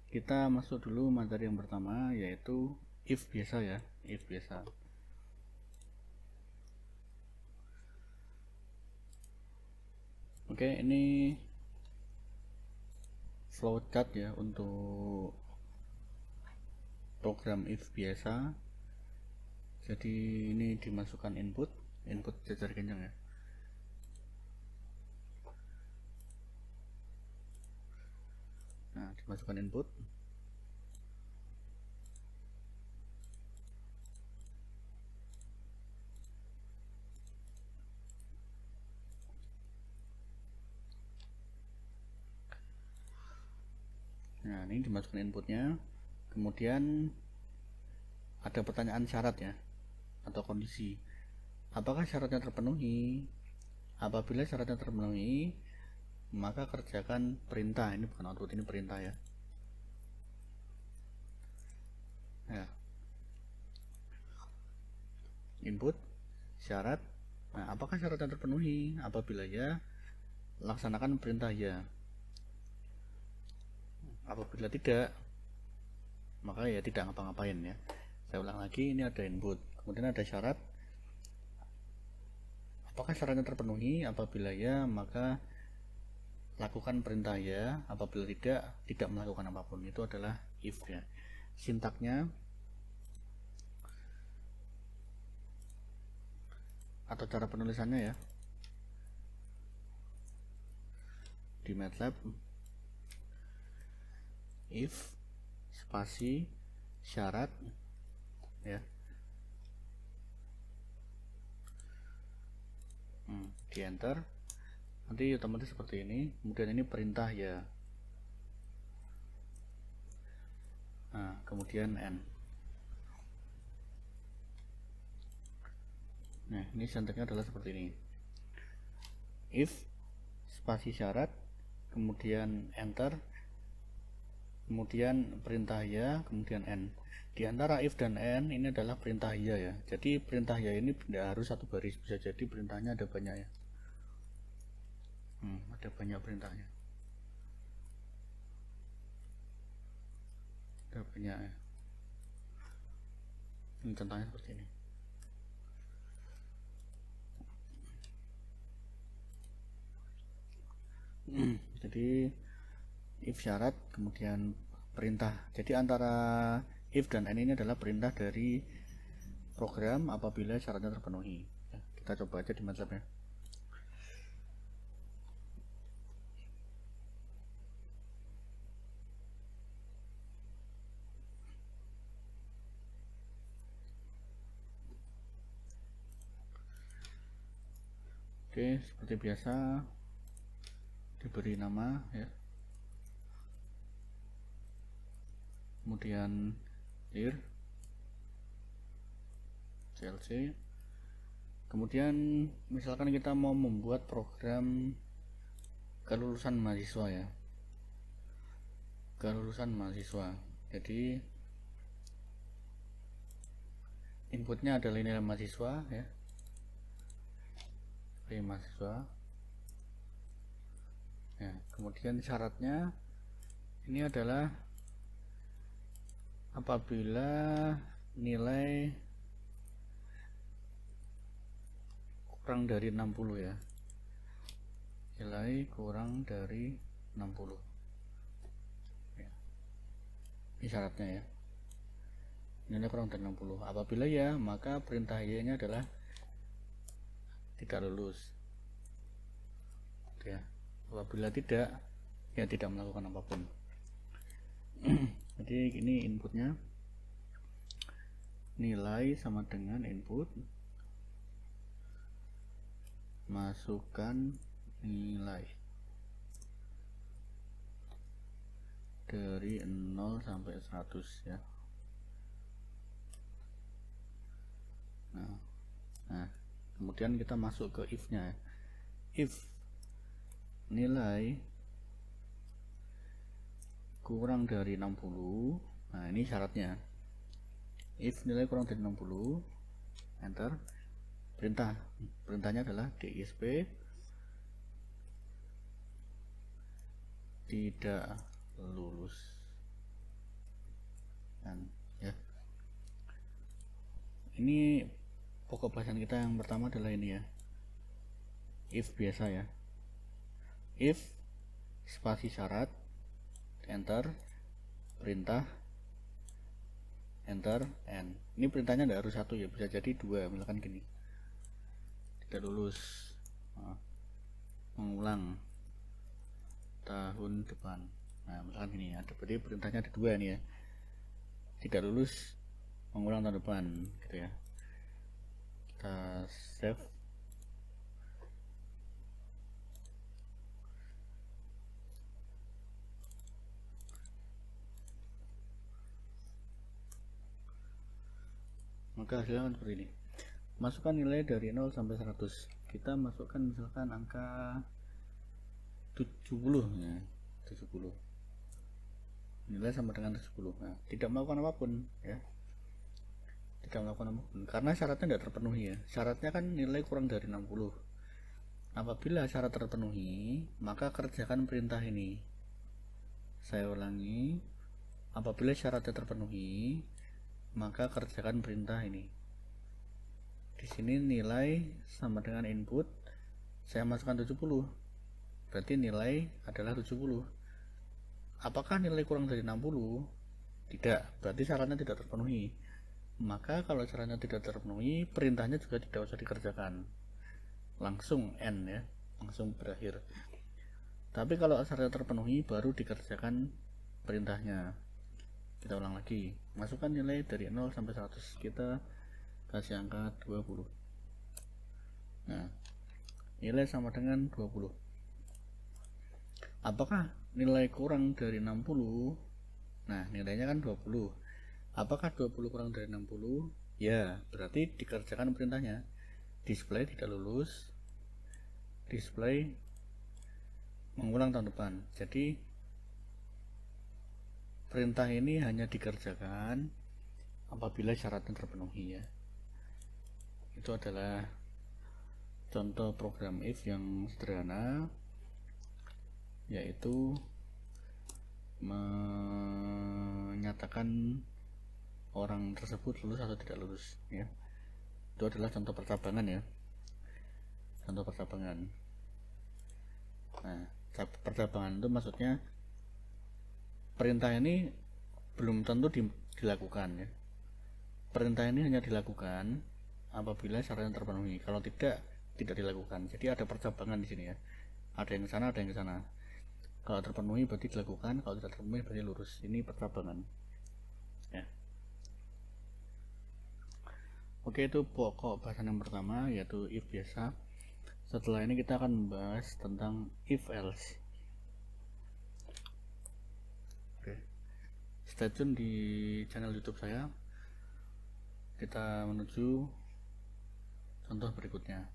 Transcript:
kita masuk dulu materi yang pertama, yaitu if biasa ya, if biasa. Oke, ini flowchart ya untuk program if biasa. Jadi ini dimasukkan input jajar kencang ya. Nah, dimasukkan input. Nah, ini dimasukkan inputnya. Kemudian ada pertanyaan syarat ya, atau kondisi. Apakah syaratnya terpenuhi? Apabila syaratnya terpenuhi, maka kerjakan perintah. Ini bukan output, ini perintah ya. Ya. Input, syarat. Nah, apakah syaratnya terpenuhi? Apabila ya, laksanakan perintah ya. Apabila tidak, maka ya tidak ngapa-ngapain ya. Saya ulang lagi, ini ada input, kemudian ada syarat. Apakah syaratnya terpenuhi? Apabila ya, maka lakukan perintah ya. Apabila tidak melakukan apapun. Itu adalah if ya. Sintaknya atau cara penulisannya ya, di MATLAB if spasi syarat ya, di enter, nanti otomatis seperti ini. Kemudian ini perintah ya. Nah, kemudian n. Nah, ini sintaknya adalah seperti ini. If spasi syarat, kemudian enter, kemudian perintah ya, kemudian n. Di antara if dan n ini adalah perintah ya ya. Jadi perintah ya ini tidak harus satu baris, bisa jadi perintahnya ada banyak ya. Ada banyak perintahnya. Ada banyak ya. Ini contohnya seperti ini. Jadi if syarat kemudian perintah. Jadi antara if dan n ini adalah perintah dari program apabila syaratnya terpenuhi ya, kita coba aja di MATLAB ya. Oke, seperti biasa diberi nama ya, kemudian year CLC. Kemudian misalkan kita mau membuat program kelulusan mahasiswa ya, kelulusan mahasiswa. Jadi inputnya adalah nilai mahasiswa ya, nilai mahasiswa ya. Kemudian syaratnya ini adalah apabila nilai kurang dari 60 ya, nilai kurang dari 60 ya. Ini syaratnya ya, nilai kurang dari 60. Apabila ya, maka perintah y nya adalah tidak lulus ya. Apabila tidak, ya tidak melakukan apapun. Jadi ini inputnya, nilai sama dengan input, masukkan nilai dari 0 sampai 100 ya. Nah, kemudian kita masuk ke if nya. If nilai kurang dari 60, nah ini syaratnya. If nilai kurang dari 60, enter, perintahnya adalah DISP tidak lulus ini pokok bahasan kita yang pertama adalah ini ya, if biasa ya, if spasi syarat, enter, perintah, enter, n. Ini perintahnya tidak harus satu ya, bisa jadi dua, misalkan gini, tidak lulus, mengulang tahun depan. Nah misalkan gini ya, berarti perintahnya ada dua nih ya, tidak lulus, mengulang tahun depan gitu ya. Kita save. Maka hasilnya seperti ini. Masukkan nilai dari 0 sampai 100. Kita masukkan misalkan angka 70 ya, 70. Nilai sama dengan 70. Nah, tidak melakukan apapun ya. Tidak melakukan apapun karena syaratnya tidak terpenuhi ya. Syaratnya kan nilai kurang dari 60. Apabila syarat terpenuhi, maka kerjakan perintah ini. Saya ulangi. Apabila syaratnya terpenuhi, maka kerjakan perintah ini. Di sini nilai sama dengan input, saya masukkan 70. Berarti nilai adalah 70. Apakah nilai kurang dari 60? Tidak, berarti syaratnya tidak terpenuhi. Maka kalau syaratnya tidak terpenuhi, perintahnya juga tidak usah dikerjakan. Langsung N ya, langsung berakhir. Tapi kalau syaratnya terpenuhi, baru dikerjakan perintahnya. Kita ulang lagi, masukkan nilai dari 0 sampai 100. Kita kasih angka 20. Nah, nilai sama dengan 20. Apakah nilai kurang dari 60? Nah, nilainya kan 20. Apakah 20 kurang dari 60? Ya, berarti dikerjakan perintahnya. Display tidak lulus, display mengulang tahun depan. Jadi perintah ini hanya dikerjakan apabila syaratnya terpenuhi ya. Itu adalah contoh program if yang sederhana, yaitu menyatakan orang tersebut lulus atau tidak lulus ya. Itu adalah contoh percabangan ya, contoh percabangan. Nah, percabangan itu maksudnya perintah ini belum tentu dilakukan ya. Perintah ini hanya dilakukan apabila syaratnya terpenuhi. Kalau tidak dilakukan. Jadi ada percabangan di sini ya. Ada yang ke sana, ada yang ke sana. Kalau terpenuhi berarti dilakukan, kalau tidak terpenuhi berarti lurus. Ini percabangan. Ya. Oke, itu pokok bahasan yang pertama, yaitu if biasa. Setelah ini kita akan membahas tentang if else. Stay tune di channel YouTube saya. Kita menuju contoh berikutnya.